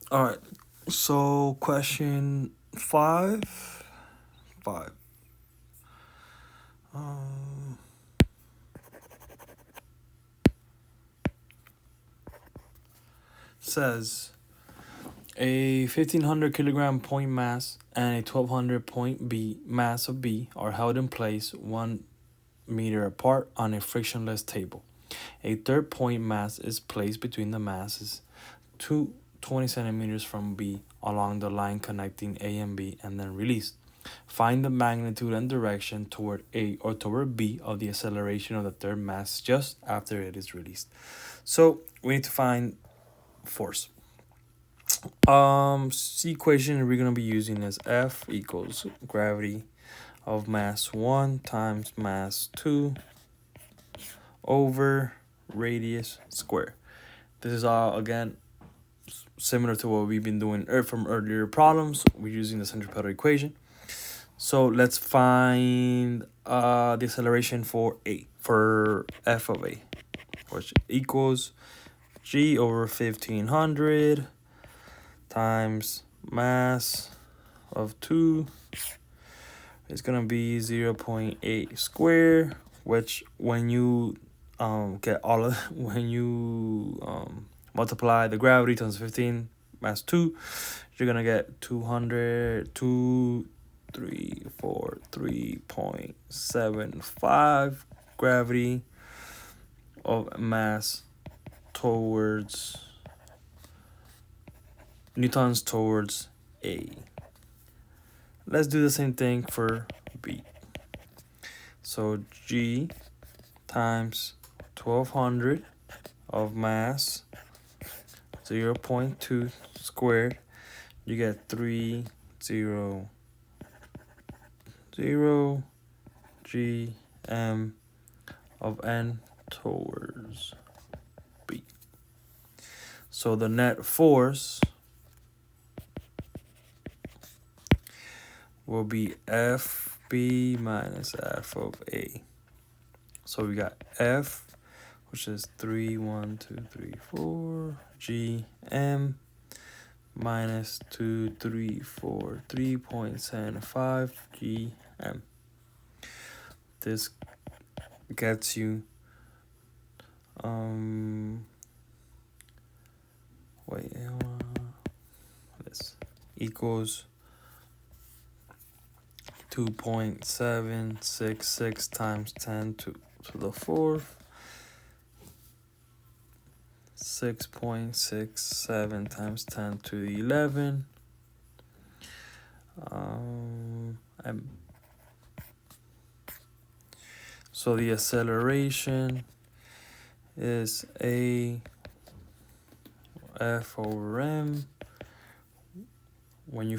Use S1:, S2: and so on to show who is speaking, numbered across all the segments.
S1: All right. So question five. Five. Um, says a 1,500 kilogram point mass and a 1,200 point B mass of B are held in place 1 meter apart on a frictionless table. A third point mass is placed between the masses 20 centimeters from B along the line connecting A and B and then released. Find the magnitude and direction toward A or toward B of the acceleration of the third mass just after it is released. So we need to find force. The equation we're gonna be using is F equals gravity of mass 1 times mass 2 over radius square. This is all again similar to what we've been doing from earlier problems. We're using the centripetal equation. So let's find the acceleration for f of A, which equals g over 1,500 times mass of 2 is gonna be 0.8 square, which when you get all of when you multiply the gravity times 15 mass 2, you're gonna get 3.75 gravity of mass towards newtons towards A. Let's do the same thing for B. So G times 1,200 of mass 0.2 squared, you get 300 gm of n towards B. So the net force will be FB minus F of A. So we got F, which is 31234 minus 2343.75 gm. This gets you this equals 2.766 times 10 to the fourth, 6.67 times 10 to the 11. So the acceleration is a F over m. When you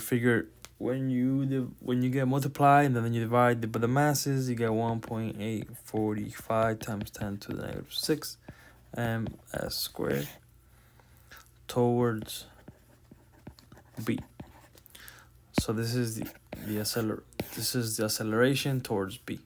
S1: get multiplied and then you divide by the masses, you get 1.845 times 10 to the negative 6 ms squared towards B. So this is the acceleration towards B.